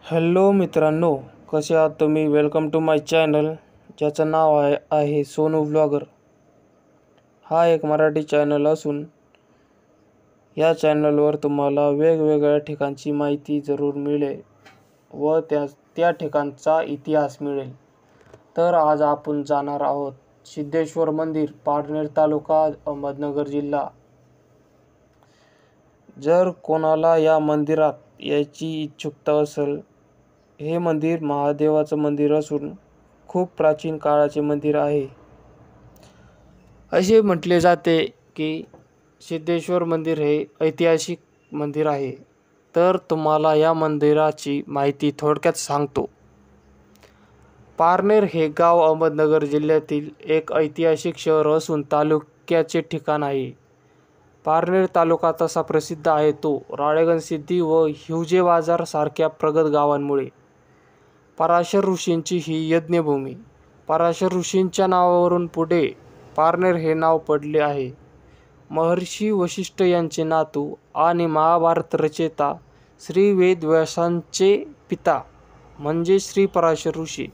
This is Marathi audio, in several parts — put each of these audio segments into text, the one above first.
हॅलो मित्रांनो, कसे आहात तुम्ही? वेलकम टू माय चॅनल, ज्याचं नाव आहे सोनू ब्लॉगर. हा एक मराठी चॅनल असून या चॅनलवर तुम्हाला वेगवेगळ्या ठिकाणची माहिती जरूर मिळेल व त्या ठिकाणचा इतिहास मिळेल. तर आज आपण जाणार आहोत सिद्धेश्वर मंदिर, पारनेर तालुका, अहमदनगर जिल्हा. जर कोणाला या मंदिरात यायची इच्छुकता असेल, हे मंदिर महादेवाचं मंदिर असून खूप प्राचीन काळाचे मंदिर आहे. असे म्हटले जाते की सिद्धेश्वर मंदिर हे ऐतिहासिक मंदिर आहे. तर तुम्हाला या मंदिराची माहिती थोडक्यात सांगतो. पारनेर हे गाव अहमदनगर जिल्ह्यातील एक ऐतिहासिक शहर असून तालुक्याचे ठिकाण आहे. पारनेर तालुका तसा प्रसिद्ध आहे तो राळेगणसिद्धी व हिवजे बाजार सारख्या प्रगत गावांमुळे. पराशर ऋषींची ही यज्ञभूमी. पराशर ऋषींच्या नावावरून पुढे पारनेर हे नाव पडले आहे. महर्षी वशिष्ठ यांचे नातू आणि महाभारत रचयिता श्री वेदव्यासांचे पिता म्हणजे श्री पराशर ऋषी.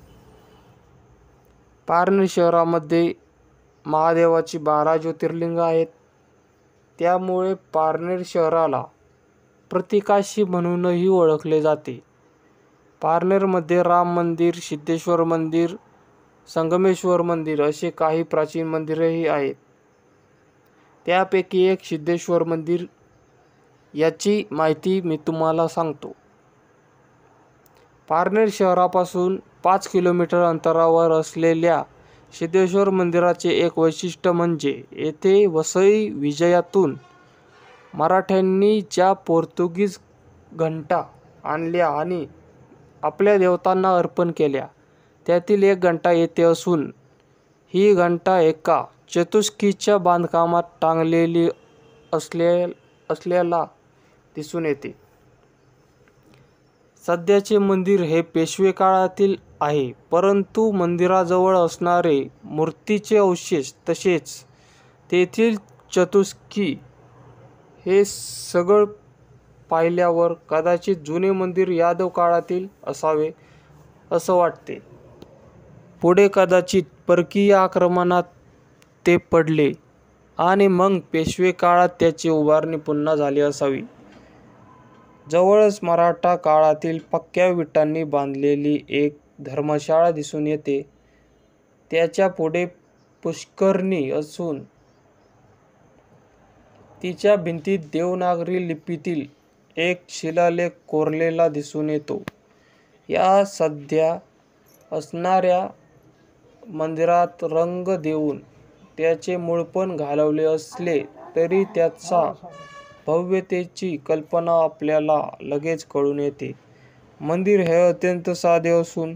पारनेर शहरामध्ये महादेवाची 12 ज्योतिर्लिंग आहेत. त्यामुळे पारनेर शहराला प्रतिकाशी म्हणूनही ओळखले जाते. पारनेरमध्ये राम मंदिर, सिद्धेश्वर मंदिर, संगमेश्वर मंदिर असे काही प्राचीन मंदिरेही आहेत. त्यापैकी एक सिद्धेश्वर मंदिर, याची माहिती मी तुम्हाला सांगतो. पारनेर शहरापासून 5 किलोमीटर अंतरावर असलेल्या सिद्धेश्वर मंदिराचे एक वैशिष्ट्य म्हणजे येथे वसई विजयातून मराठ्यांनी ज्या पोर्तुगीज घंटा आणल्या आणि आपल्या देवतांना अर्पण केल्या, त्यातील एक घंटा येथे असून ही घंटा एका चतुष्कीच्या बांधकामात टांगलेली असल्याला दिसून येते. सध्याचे मंदिर हे पेशवे काळातील आहे, परंतु मंदिराजवळ असणारे मूर्तीचे अवशेष तसेच तेथील चतुष्की हे सगळं पाहिल्यावर कदाचित जुने मंदिर यादव काळातील असावे असं वाटते. पुढे कदाचित परकीय आक्रमणात ते पडले आणि मग पेशवे काळात त्याची उभारणी पुन्हा झाली असावी. जवळच मराठा काळातील पक्क्या विटांनी बांधलेली एक धर्मशाळा दिसून येते. त्याच्या पुढे पुष्करणी असून तिच्या भिंतीत देवनागरी लिपीतील एक शिलालेख कोरलेला दिसून येतो. या सध्या असणाऱ्या मंदिरात रंग देऊन त्याचे मूळपण घालवले असले तरी त्याच्या भव्यतेची कल्पना आपल्याला लगेच कळून येते. मंदिर हे अत्यंत साधे असून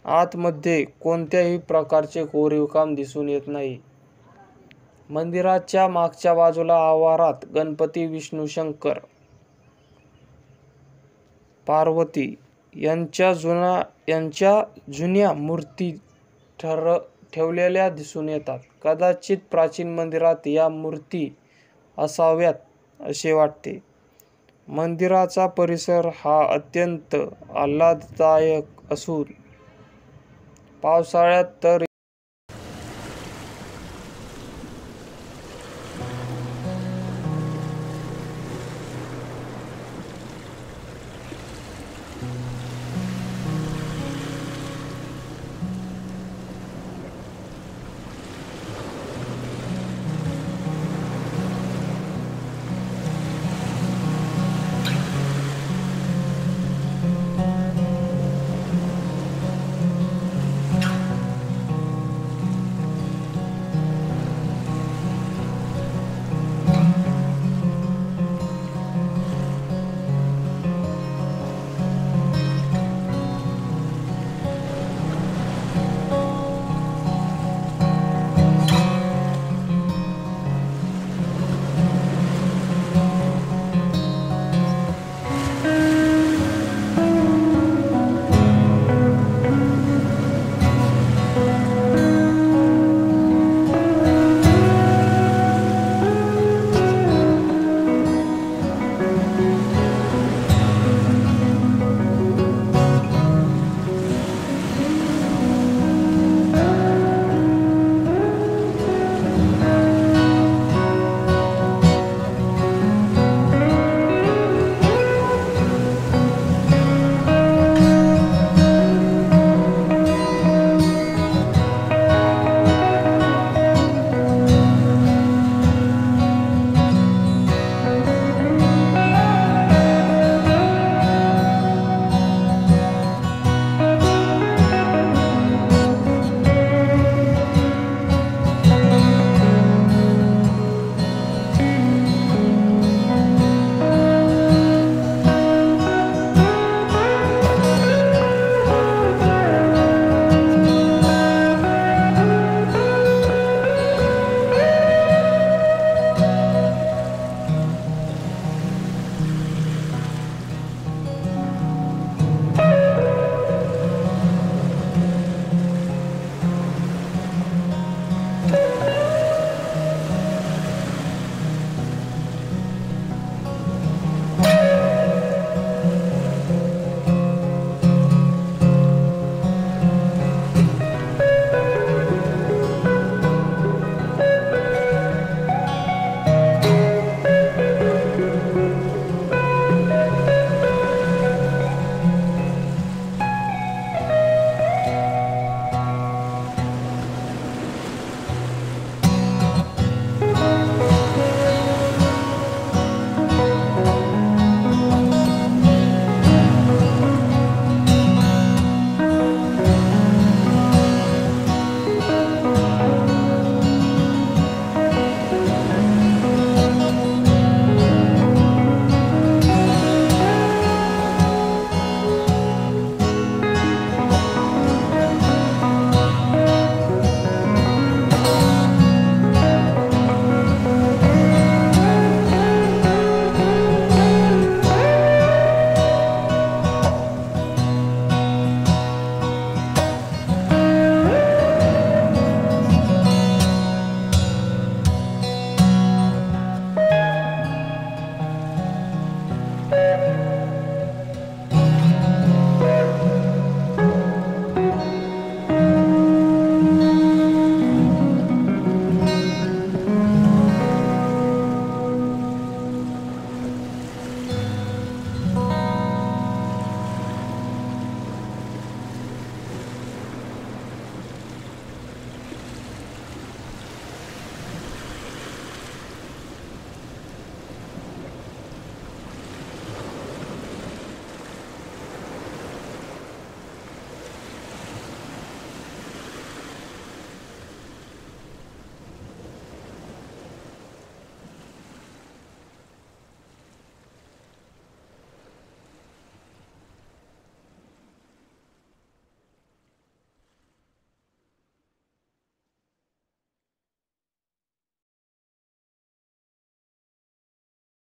आतमध्ये कोणत्याही प्रकारचे कोरीवकाम दिसून येत नाही. मंदिराच्या मागच्या बाजूला आवारात गणपती, विष्णू, शंकर, पार्वती यांच्या जुन्या मूर्ती ठेवलेल्या दिसून येतात. कदाचित प्राचीन मंदिरात या मूर्ती असाव्यात असे वाटते. मंदिराचा परिसर हा अत्यंत आल्हाददायक असून पावसाळ्यात तर